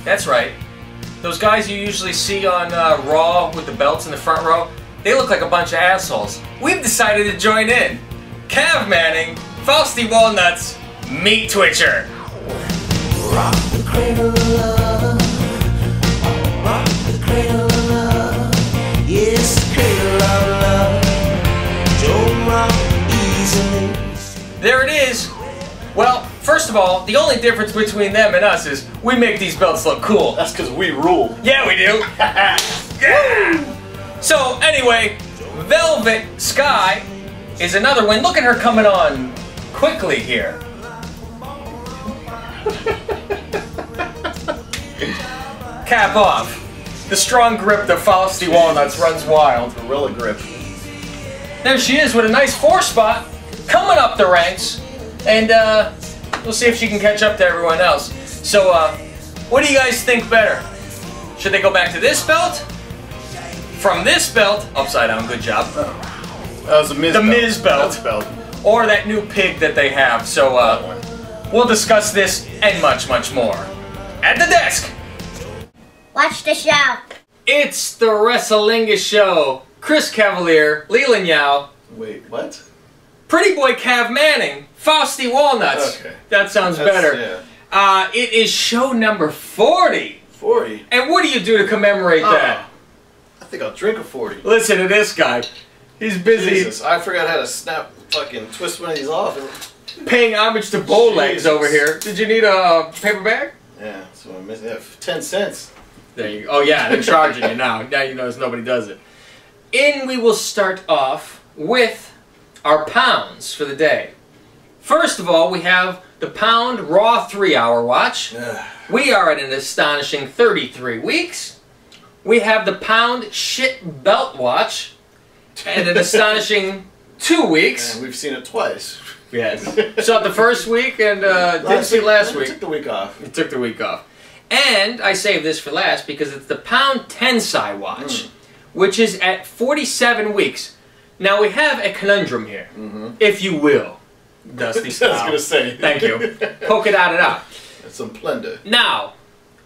That's right. Those guys you usually see on Raw with the belts in the front row, they look like a bunch of assholes. We've decided to join in. Cav Manning, Fausty Walnuts, Meat Twitcher. Rock the cradle of love. Rock the cradle of love. Yes, the cradle of love. Don't rock easily. There it is. Well, first of all, the only difference between them and us is we make these belts look cool. That's because we rule. Yeah, we do. Yeah. So, anyway, Velvet Sky is another win. Look at her coming on quickly here. Cap off. The strong grip of Fausty Walnuts runs wild. Gorilla grip. There she is with a nice 4-spot coming up the ranks. And we'll see if she can catch up to everyone else. So, what do you guys think better? Should they go back to this belt? From this belt, upside down, good job. That was the Miz belt. Miz belt. That's belt. Or that new pig that they have. So, we'll discuss this and much, much more at the desk. Watch the show. It's the Wrestlingus show. Chris Cavalier, Leland Yao. Wait, what? Pretty boy Cav Manning, Fausty Walnuts. Okay. That sounds better. Yeah. It is show number 40. 40? And what do you do to commemorate that? I think I'll drink a 40. Listen to this guy. He's busy Jesus, I forgot how to snap, fucking twist one of these off. paying homage to bow legs over here. Did you need a paper bag? Yeah, so I'm missing that. 10 cents. There you go. Oh yeah, they're charging you now. Now you notice nobody does it. And we will start off with our pounds for the day. First of all, we have the Pound Raw 3-hour watch. We are at an astonishing 33 weeks. We have the Pound Shit Belt watch at an astonishing 2 weeks. And we've seen it twice. Yes. Saw it the first week and didn't see it last week. Took the week off. You took the week off. And I saved this for last because it's the Pound Tensai watch, which is at 47 weeks. Now we have a conundrum here, if you will, Dusty style. I was going to say. Thank you. Poke it out. That's some plunder. Now,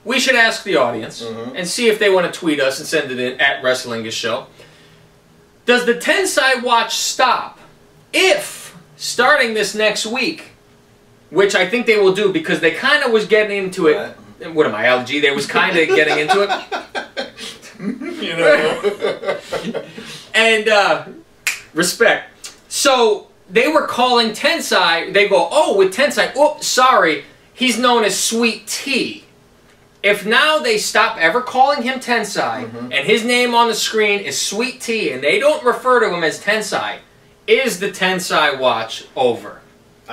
we should ask the audience and see if they want to tweet us and send it in at Wrestlingus Show. Does the Tensai watch stop if, starting this next week, which I think they will do because they kind of was getting into it. What am I, LG? They was kind of getting into it. You know. And, respect. So, they were calling Tensai, they go, oh, with Tensai, oops, sorry, he's known as Sweet T. If now they stop ever calling him Tensai, and his name on the screen is Sweet T, and they don't refer to him as Tensai, is the Tensai watch over?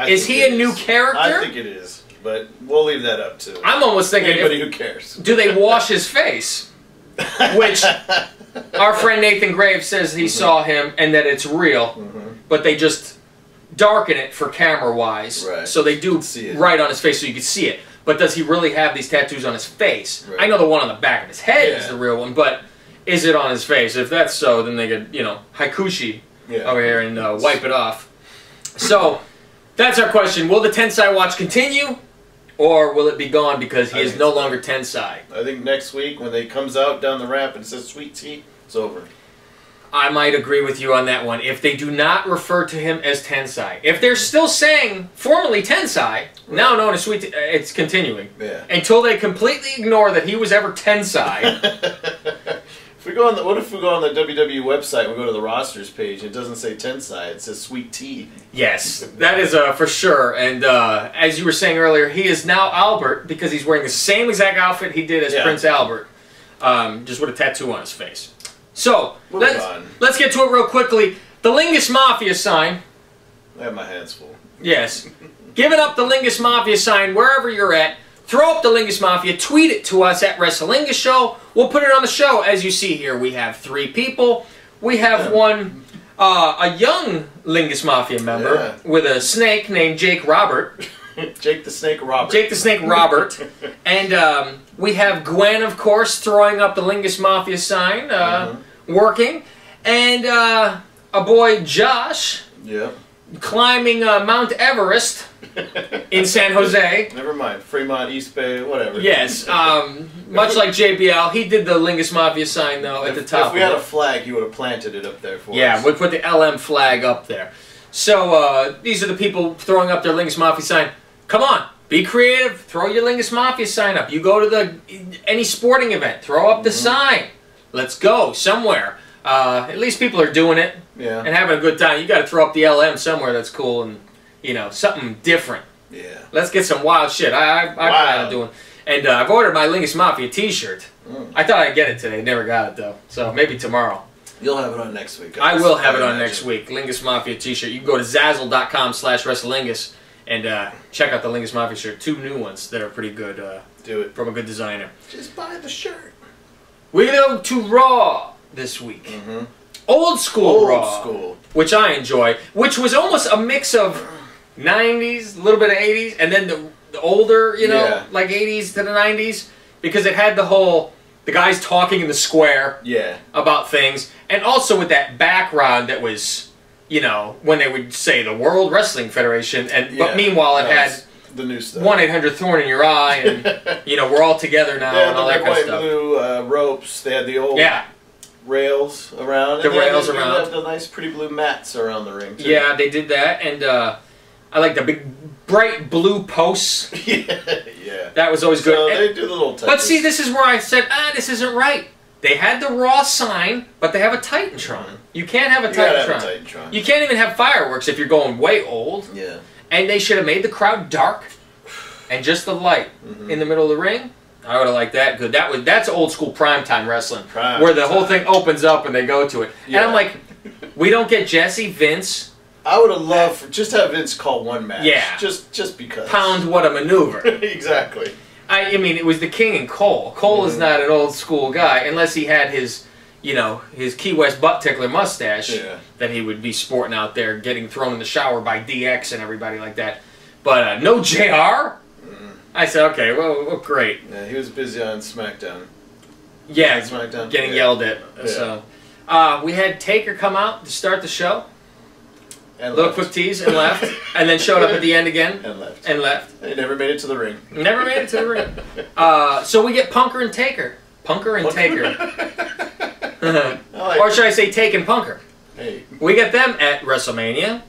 Is he a new character? I think it is, but we'll leave that up to I'm almost thinking, anybody who cares. Do they wash his face? Which our friend Nathan Graves says he saw him and that it's real, but they just darken it for camera-wise. Right. So they do See it. right on his face so you can see it. But does he really have these tattoos on his face? Right. I know the one on the back of his head is the real one, but is it on his face? If that's so, then they could, you know, haikushi over here and wipe it off. So, that's our question. Will the Tensai watch continue? Or will it be gone because he is no longer Tensai? I think next week when they comes out down the ramp and it says Sweet Tea, it's over. I might agree with you on that one. If they do not refer to him as Tensai. If they're still saying formerly Tensai, now known as Sweet Tea, it's continuing. Yeah. Until they completely ignore that he was ever Tensai. If we go on the, what if we go on the WWE website and we go to the rosters page and it doesn't say Tensai, it says Sweet Tea. Yes, that is for sure. And as you were saying earlier, he is now Albert because he's wearing the same exact outfit he did as Prince Albert. Just with a tattoo on his face. So, let's get to it real quickly. The Lingus Mafia sign. I have my hands full. Yes. Giving up the Lingus Mafia sign wherever you're at. Throw up the Lingus Mafia. Tweet it to us at Wrestlingus Show. We'll put it on the show. As you see here, we have 3 people. We have one, a young Lingus Mafia member with a snake named Jake Robert. Jake the Snake Robert. Jake the Snake Robert. And we have Gwen, of course, throwing up the Lingus Mafia sign, working. And a boy, Josh. Yeah. climbing Mount Everest in San Jose. Never mind. Fremont, East Bay, whatever. Yes. Much like JBL, he did the Lingus Mafia sign, though, at the top. If we had a flag, he would have planted it up there for us. Yeah, we'd put the LM flag up there. So, these are the people throwing up their Lingus Mafia sign. Come on, be creative. Throw your Lingus Mafia sign up. You go to any sporting event, throw up the sign. Let's go somewhere. At least people are doing it and having a good time. You got to throw up the LM somewhere that's cool and, you know, something different. Yeah. Let's get some wild shit. I plan on doing. And I've ordered my Lingus Mafia T-shirt. I thought I'd get it today. Never got it though. So maybe tomorrow. You'll have it on next week. I will have it on next week. Lingus Mafia T-shirt. You can go to Zazzle.com/Wrestlingus and check out the Lingus Mafia shirt. 2 new ones that are pretty good. Do it from a good designer. Just buy the shirt. We go to Raw this week. Old school Raw, which I enjoy, which was almost a mix of 90s, a little bit of 80s, and then the older, you know, like 80s to the 90s, because it had the guys talking in the square about things, and also with that background that was, you know, when they would say the World Wrestling Federation, and but meanwhile it had the new stuff. 1-800 Thorn in Your Eye, and you know, we're all together now, and all that kind of stuff. Blue ropes. They had the old rails around. The rails around. They had the nice, pretty blue mats around the ring too. Yeah, they did that, and I like the big, bright blue posts. Yeah. That was always good. So they do the little touches. But see, this is where I said, this isn't right. They had the Raw sign, but they have a Titantron. You can't have a Titantron. You can't even have fireworks if you're going way old. Yeah. And they should have made the crowd dark and just the light in the middle of the ring. I would have liked that. Good. That's old school primetime wrestling, where the whole thing opens up and they go to it. Yeah. And I'm like, we don't get Jesse, Vince. I would have loved for just have Vince call one match. Yeah. Just because. Pound what a maneuver. Exactly. I mean, it was the King and Cole. Cole is not an old school guy unless he had his, you know, his Key West butt tickler mustache that he would be sporting out there, getting thrown in the shower by DX and everybody like that. But no JR. I said, okay, well, great. Yeah, he was busy on SmackDown. Yeah, SmackDown. Getting yelled at. So we had Taker come out to start the show. And little quick tease and left, and then showed up at the end again and left. And left. And he never made it to the ring. Never made it to the ring. So we get Punker and Taker. Punker and Taker. Or should I say Take and Punker? Hey. We get them at WrestleMania,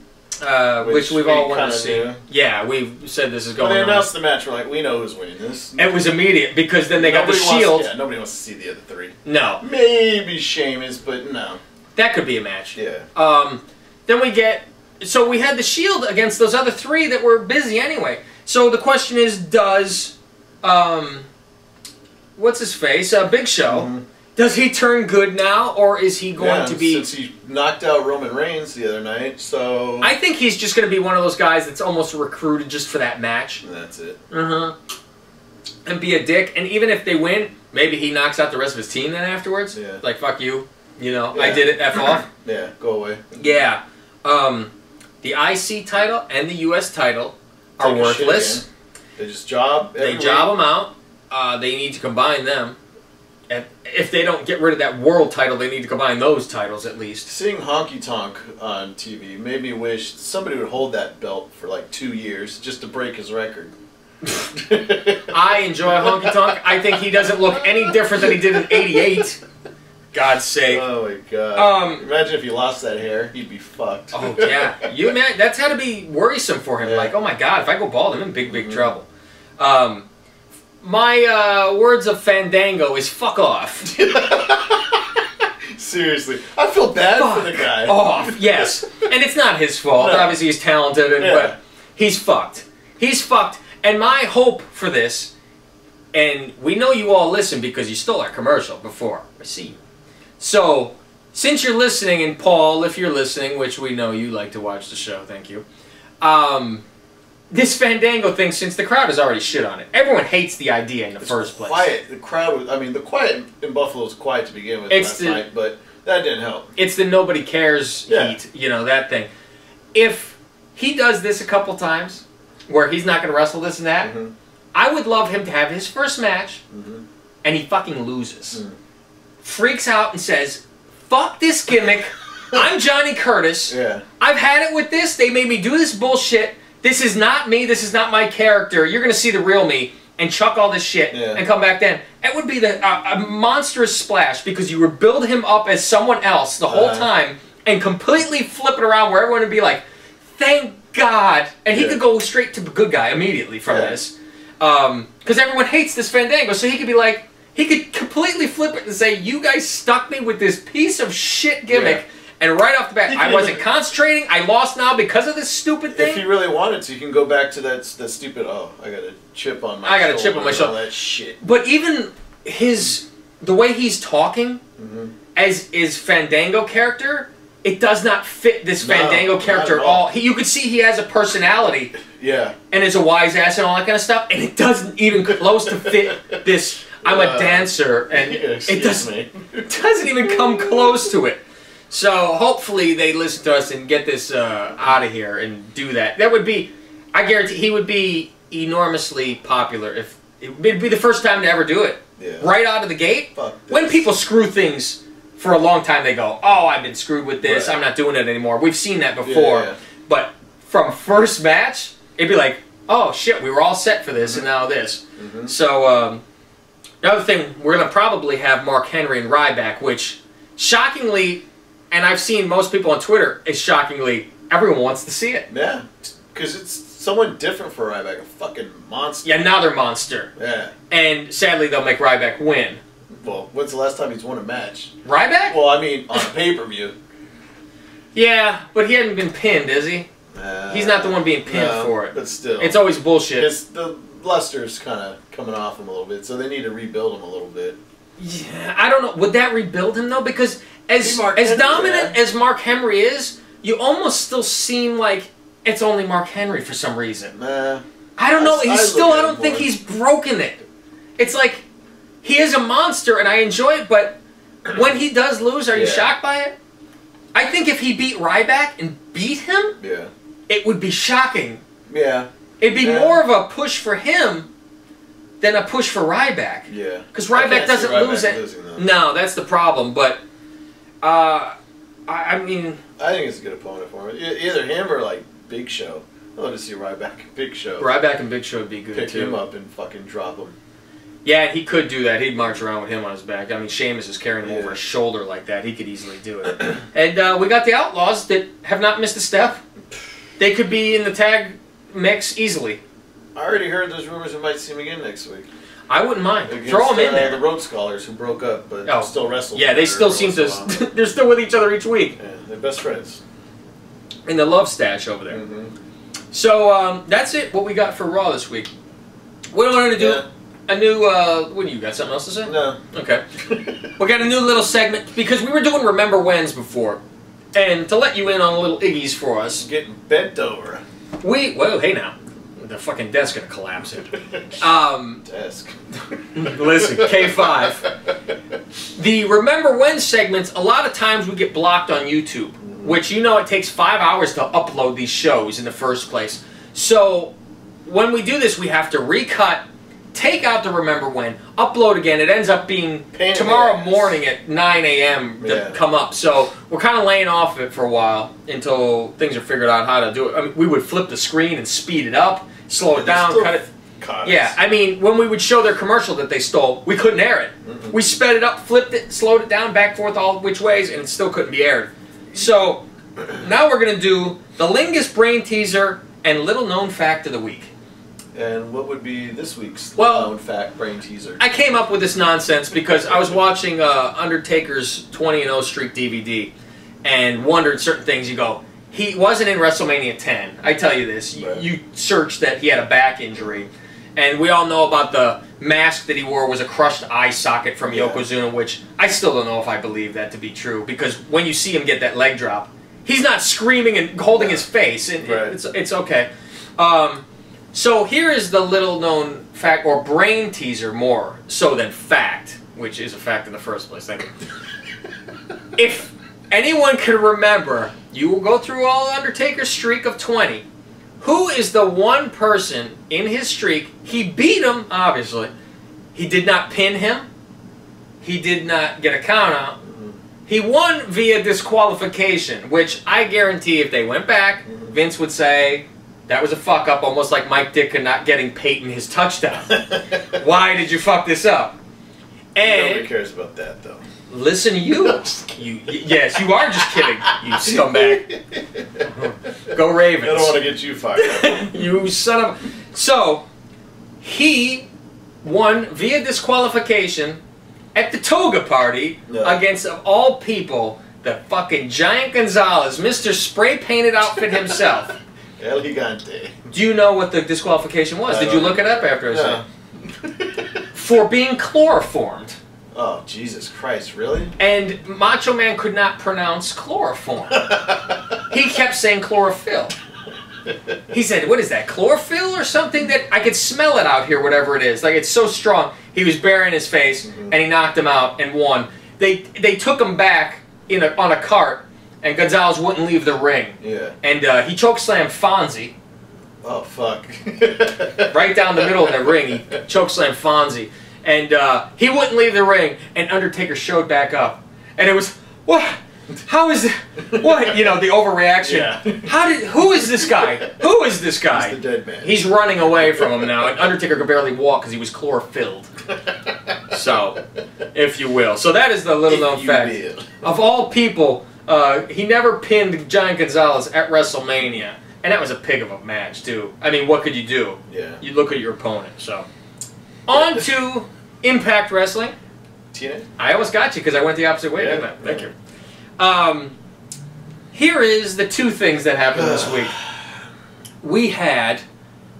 which we've all wanted to see. Knew. Yeah, we've said this is going on. When they announced the match, we're like, we know who's winning this. It was immediate, because then they got the Shield. Nobody wants to see the other 3. No. Maybe Sheamus, but no. That could be a match. Yeah. Then we get... So we had the Shield against those other 3 that were busy anyway. So the question is, does... what's his face? Big Show. Does he turn good now, or is he going to be... since he knocked out Roman Reigns the other night, so... I think he's just going to be one of those guys that's almost recruited just for that match. And that's it. And be a dick. And even if they win, maybe he knocks out the rest of his team then afterwards. Yeah. Like, fuck you. You know, I did it, F off. Yeah, go away. Yeah. The IC title and the US title are worthless. They just job them out. They need to combine them. And if they don't get rid of that world title, they need to combine those titles at least. Seeing Honky Tonk on TV made me wish somebody would hold that belt for like 2 years just to break his record. I enjoy Honky Tonk. I think he doesn't look any different than he did in '88. God's sake. Oh my god. Imagine if he lost that hair, he'd be fucked. Oh yeah. That's had to be worrisome for him. Like, oh my god, if I go bald, I'm in big trouble. My words of Fandango is fuck off. Seriously. I feel bad for the guy. Off, yes. And it's not his fault. No. Obviously he's talented, but he's fucked. He's fucked. And my hope for this, and we know you all listen because you stole our commercial before. I see you. So, since you're listening, and Paul, if you're listening, which we know you like to watch the show, thank you. This Fandango thing, since the crowd has already shit on it, everyone hates the idea in the first place. Quiet. The crowd was, I mean, the quiet in Buffalo was quiet to begin with last night, but that didn't help. It's the nobody cares heat, you know, that thing. If he does this a couple times, where he's not going to wrestle this and that, I would love him to have his first match, and he fucking loses. Freaks out and says, fuck this gimmick, I'm Johnny Curtis. Yeah. I've had it with this. They made me do this bullshit. This is not me. This is not my character. You're going to see the real me and chuck all this shit and come back then. It would be a monstrous splash because you would build him up as someone else the whole time and completely flip it around where everyone would be like, thank God. And he could go straight to the good guy immediately from this. Because everyone hates this Fandango. So he could be like, he could completely flip it and say, you guys stuck me with this piece of shit gimmick. And right off the bat, I wasn't concentrating. I lost now because of this stupid thing. If you really wanted to, you can go back to that stupid, oh, I got a chip on my shoulder. I got a chip on my shoulder. All that shit. But even the way he's talking as his Fandango character, it does not fit this Fandango character at all. You could see he has a personality. Yeah. And is a wise ass and all that kind of stuff. And it doesn't even close to fit this, I'm a dancer. And it doesn't even come close to it. So hopefully they listen to us and get this out of here and do that. That would be, I guarantee he would be enormously popular if it would be the first time to ever do it. Yeah. Right out of the gate. When people screw things for a long time, they go, oh, I've been screwed with this. I'm not doing it anymore. We've seen that before. But from first match, it'd be like, oh shit, we were all set for this and now this. So another thing, we're going to probably have Mark Henry and Ryback, which shockingly, and I've seen most people on Twitter, is shockingly, everyone wants to see it. Yeah, because it's someone different for Ryback, a fucking monster. Yeah, another monster. Yeah. And sadly, they'll make Ryback win. Well, when's the last time he's won a match? Ryback? Well, I mean, on a pay-per-view. Yeah, but he hasn't been pinned, is he? He's not the one being pinned for it. But still. It's always bullshit. The luster's kind of coming off him a little bit, so they need to rebuild him a little bit. Yeah, I don't know. Would that rebuild him, though? Because as dominant as Mark Henry is, you almost still seem like it's only Mark Henry for some reason. I don't know. I don't think he's broken it. It's like, he is a monster, and I enjoy it, but when he does lose, are you shocked by it? I think if he beat Ryback and beat him, it would be shocking. Yeah. It'd be more of a push for him than a push for Ryback. Yeah. Because Ryback doesn't lose it. No, that's the problem. But, I mean... I think it's a good opponent for him. Either him or, like, Big Show. I'd love to see Ryback and Big Show. Ryback and Big Show would be good, Pick too. him up and fucking drop him. Yeah, he could do that. He'd march around with him on his back. I mean, Sheamus is carrying him over his shoulder like that. He could easily do it. And we got the Outlaws that have not missed a step. They could be in the tag mix easily. I already heard there's rumors we might see him again next week. I wouldn't mind. Against, throw them in there. The Road Scholars who broke up but still wrestle. Yeah, they still seem to... they're still with each other each week. Yeah, they're best friends. In the love stash over there. So, that's it. What we got for Raw this week. We wanted to do a new... what do you got? Something else to say? No. Okay. We got a new little segment because we were doing Remember When's before. And to let you in on a little Iggy's for us. Getting bent over. Whoa, hey now. The fucking desk gonna collapse it. Desk. Listen, K5. The Remember When segments, a lot of times we get blocked on YouTube, which you know it takes 5 hours to upload these shows in the first place. So when we do this, we have to recut, take out the Remember When, upload again. It ends up being tomorrow morning at 9 a.m. to come up. So we're kind of laying off of it for a while until things are figured out how to do it. I mean, we would flip the screen and speed it up, slow it down, cut it. Yeah, I mean, when we would show their commercial that they stole, we couldn't air it. We sped it up, flipped it, slowed it down, back, forth, all which ways, and it still couldn't be aired. So now we're going to do the Lingus Brain Teaser and Little Known Fact of the Week. And what would be this week's known fact, brain teaser? I came up with this nonsense because I was watching Undertaker's 20-0 streak DVD and wondered certain things. You go, he wasn't in WrestleMania 10. I tell you this. You searched that he had a back injury. And we all know about the mask that he wore was a crushed eye socket from Yokozuna, which I still don't know if I believe that to be true. Because when you see him get that leg drop, he's not screaming and holding his face. And it's okay. So here is the little known fact, or brain teaser more so than fact, which is a fact in the first place. Thank you. If anyone can remember, you will go through all Undertaker's streak of 20. Who is the one person in his streak? He beat him, obviously. He did not pin him. He did not get a count out. He won via disqualification, which I guarantee if they went back, Vince would say, that was a fuck-up, almost like Mike Ditka not getting Peyton his touchdown. Why did you fuck this up? And nobody cares about that, though. Listen to you. Yes, you are just kidding, you scumbag. Go Ravens. I don't want to get you fired up. You son of... So, he won via disqualification at the toga party against, of all people, the fucking Giant Gonzalez, Mr. Spray-Painted Outfit himself. El Gigante. Do you know what the disqualification was? Did you look it up after I said it? For being chloroformed. Oh, Jesus Christ, really? And Macho Man could not pronounce chloroform. He kept saying chlorophyll. He said, what is that, chlorophyll or something? That I could smell it out here, whatever it is. Like, it's so strong. He was burying his face, and he knocked him out and won. They took him back on a cart, and Gonzalez wouldn't leave the ring. Yeah. And he chokeslammed Fonzie. Oh, fuck. Right down the middle of the ring, he chokeslammed Fonzie. And he wouldn't leave the ring, and Undertaker showed back up. And it was, what? How is it? What? You know, the overreaction. Yeah. Who is this guy? Who is this guy? He's the dead man. He's running away from him now, and Undertaker could barely walk because he was chlorophylled. So, if you will. So that is the little known fact. Of all people, he never pinned Giant Gonzalez at WrestleMania. And that was a pig of a match, too. I mean, what could you do? Yeah. You look at your opponent, so. On to Impact Wrestling. TNA? I almost got you because I went the opposite way, didn't I? Thank you. Here is the two things that happened this week. We had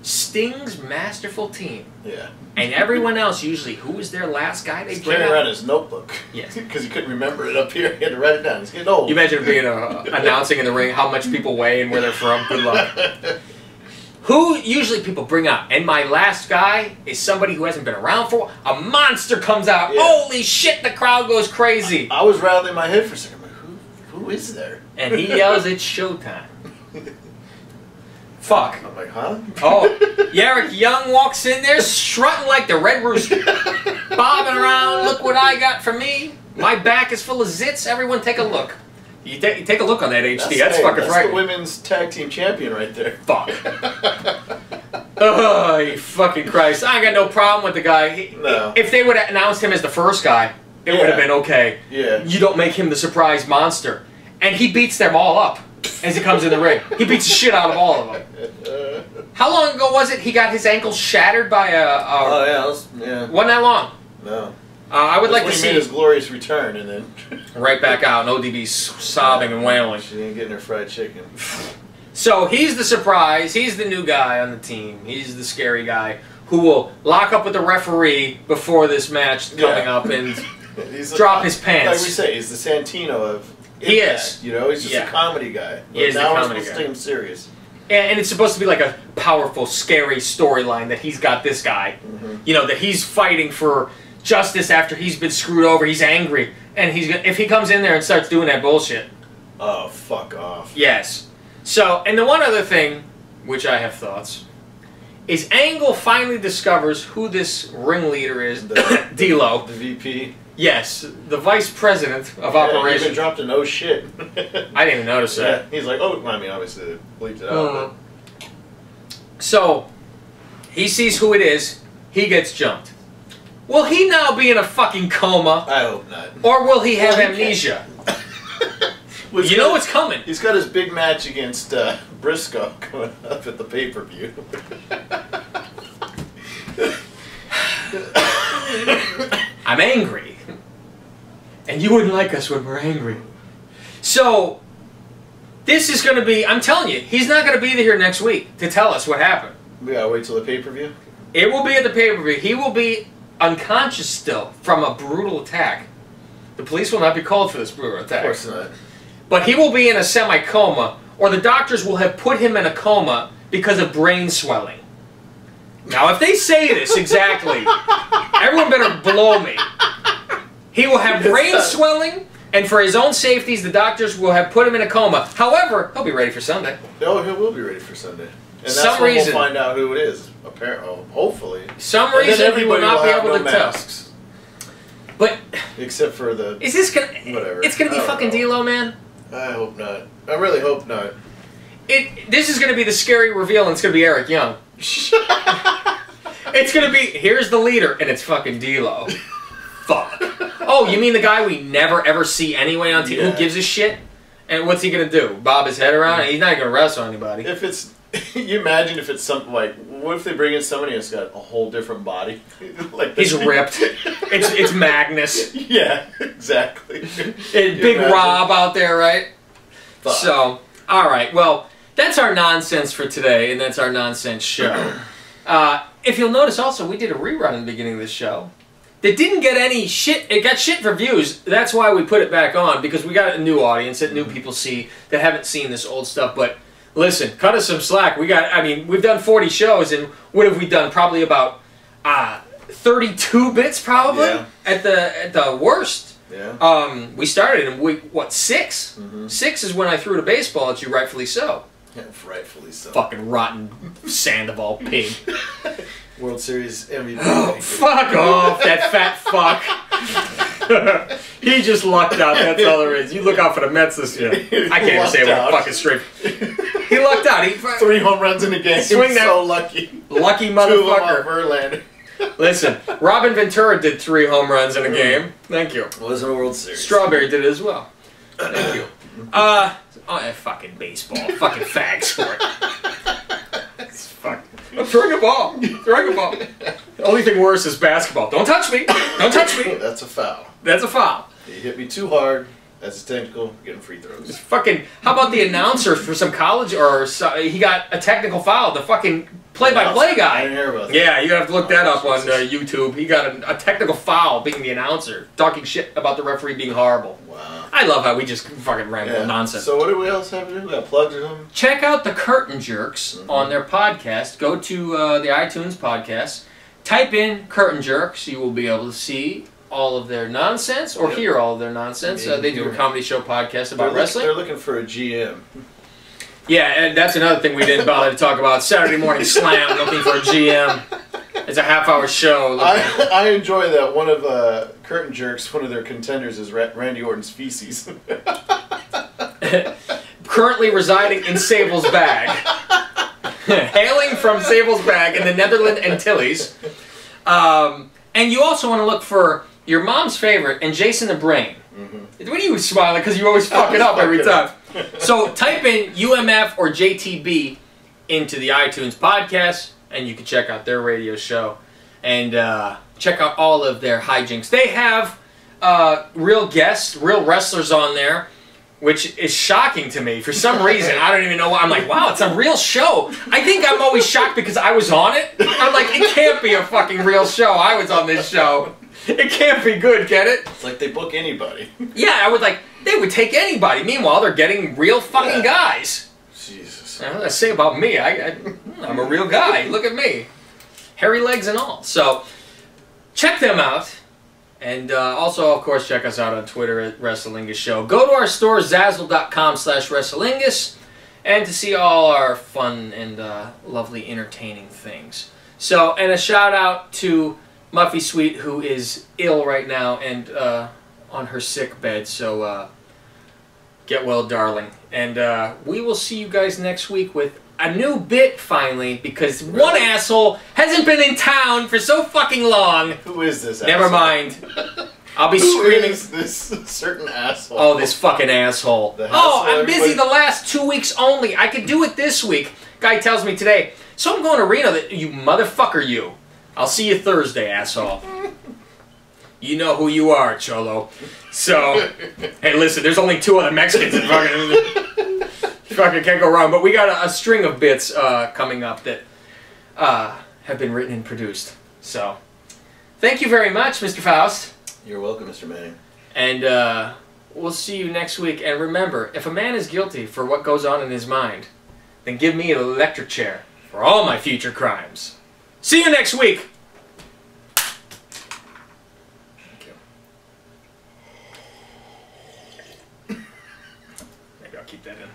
Sting's masterful team. Yeah. And everyone else, usually, who was their last guy they bring carrying around out? his notebook. Yes. Because he couldn't remember it up here. He had to write it down. He's getting old. You imagine being announcing in the ring how much people weigh and where they're from. Good luck. Who usually people bring out? And my last guy is somebody who hasn't been around for a while. A monster comes out. Yeah. Holy shit, the crowd goes crazy. I was rattling my head for a second. I'm like, who is there? And he yells, it's showtime. Fuck. I'm like, huh? Oh, Eric Young walks in there strutting like the Red Rooster. Bobbing around, look what I got for me. My back is full of zits. Everyone take a look. You take a look on that HD. That's fucking right. That's the women's tag team champion right there. Fuck. Oh, you fucking Christ. I ain't got no problem with the guy. No. If they would have announced him as the first guy, it would have been okay. Yeah. You don't make him the surprise monster. And he beats them all up as he comes in the ring. He beats the shit out of all of them. How long ago was it he got his ankle shattered by oh, yeah. Wasn't that long? No. I would like to see... He made his glorious return and then... right back out, and ODB's sobbing and wailing. She ain't getting her fried chicken. So he's the surprise. He's the new guy on the team. He's the scary guy who will lock up with the referee before this match coming up and drop his pants. Like we say, he's the Santino of Impact. He is. You know, he's just a comedy guy. He is now the we're comedy supposed guy. to take him serious. And it's supposed to be like a powerful, scary storyline that he's got this guy. You know, that he's fighting for justice after he's been screwed over. He's angry. And if he comes in there and starts doing that bullshit. Oh, fuck off. Yes. So, and the one other thing, which I have thoughts, is Angle finally discovers who this ringleader is, D-Lo. The VP. Yes, the vice president of He operations. even dropped an oh shit. I didn't even notice that. He's like, oh, I mean, obviously they bleeped it out. So, he sees who it is, he gets jumped. Will he now be in a fucking coma? I hope not. Or will he have amnesia? Well, you know what's coming. He's got his big match against Briscoe coming up at the pay-per-view. I'm angry. And you wouldn't like us when we're angry. So, this is going to be, I'm telling you, he's not going to be here next week to tell us what happened. We gotta wait till the pay-per-view? It will be at the pay-per-view. He will be unconscious still from a brutal attack. The police will not be called for this brutal attack. Of course not. But he will be in a semi-coma, or the doctors will have put him in a coma because of brain swelling. Now, if they say this exactly, everyone better blow me. He will have brain swelling, and for his own safeties, the doctors will have put him in a coma. However, he'll be ready for Sunday. Oh, he will be ready for Sunday. And that's Some when reason. we'll find out who it is. Apparently, hopefully. Some And then reason he will everybody not be have able no to tell. masks. But Except for the... is this gonna... Whatever. It's gonna be fucking D'Lo, man. I hope not. I really hope not. This is gonna be the scary reveal, and it's gonna be Eric Young. It's gonna be, here's the leader, and it's fucking D'Lo. Fuck. Oh, you mean the guy we never ever see anyway on TV? Yeah. Who gives a shit? And what's he gonna do? Bob his head around? He's not gonna wrestle anybody. If it's... You imagine if it's something like... What if they bring in somebody that's got a whole different body? Like He's ripped. It's Magnus. Yeah, exactly. Big Rob out there, right? Fuck. So, alright, well, that's our nonsense for today, and that's our nonsense show. If you'll notice also, we did a rerun in the beginning of this show that didn't get any shit. It got shit for views. That's why we put it back on, because we got a new audience that new people see that haven't seen this old stuff. But listen, cut us some slack. We've done 40 shows, and what have we done? Probably about 32 bits, probably, at the worst. Yeah. We started in week, what, 6? 6 is when I threw the baseball at you, rightfully so. Yeah, rightfully so. Fucking rotten Sandoval pig. World Series MVP. Oh, fuck off, that fat fuck. He just lucked out, that's all there is. You look out for the Mets this year. I can't even say it with a fucking straight. He lucked out. 3 home runs in a game. Swing that. So lucky. Lucky 2 of them on motherfucker. Verlander. Listen, Robin Ventura did 3 home runs in a game. Thank you. Wasn't a World Series. Strawberry did it as well. Thank you. Fucking baseball. Fucking fag sport. Fuck. I'm throwing a ball. Throwing a ball. The only thing worse is basketball. Don't touch me. Don't touch me. That's a foul. That's a foul. You hit me too hard. That's a technical. Getting free throws. Fucking. How about the announcer for some college or he got a technical foul? The fucking play-by-play guy. I didn't hear about that. Yeah, you have to look that up on YouTube. He got a technical foul being the announcer, talking shit about the referee being horrible. Wow. I love how we just fucking ramble nonsense. So what do we else have to do? We got plugs or something? Check out the Curtain Jerks on their podcast. Go to the iTunes podcast. Type in Curtain Jerks. You will be able to see all of their nonsense or hear all of their nonsense. They do a comedy show podcast about wrestling. They're looking for a GM. Yeah, and that's another thing we didn't bother to talk about. Saturday Morning Slam, looking for a GM. It's a half-hour show. I enjoy that one of Curtain Jerks, one of their contenders is Randy Orton's feces. Currently residing in Sable's Bag. Hailing from Sable's Bag in the Netherlands Antilles. And you also want to look for your mom's favorite and Jason the Brain. What are you smiling? Because you always fuck it up every time. So type in UMF or JTB into the iTunes podcast, and you can check out their radio show and check out all of their hijinks. They have real guests, real wrestlers on there, which is shocking to me. For some reason, I don't even know why. I'm like, wow, it's a real show. I think I'm always shocked because I was on it. I'm like, it can't be a fucking real show. I was on this show. It can't be good, get it? It's like they book anybody. Yeah, I would like, they would take anybody. Meanwhile, they're getting real fucking guys. Jesus. I say about me, I'm a real guy. Look at me. Hairy legs and all. So, check them out. And also, of course, check us out on Twitter at Wrestlingus Show. Go to our store, Zazzle.com/Wrestlingus, and to see all our fun and lovely entertaining things. So, and a shout out to Muffy Sweet, who is ill right now and on her sick bed. So, get well, darling. And we will see you guys next week with a new bit, finally, because one asshole hasn't been in town for so fucking long. Who is this Never asshole? mind. I'll be Who screaming. is this certain asshole? Oh, this fucking asshole. Oh, I'm busy the last 2 weeks only. I could do it this week. Guy tells me today, so I'm going to Reno. You motherfucker, you. I'll see you Thursday, asshole. You know who you are, Cholo. So, hey, listen, there's only 2 other Mexicans in fucking can't go wrong. But we got a string of bits coming up that have been written and produced. So, thank you very much, Mr. Faust. You're welcome, Mr. Manning. And we'll see you next week. And remember, if a man is guilty for what goes on in his mind, then give me an electric chair for all my future crimes. See you next week! Thank you. Maybe I'll keep that in.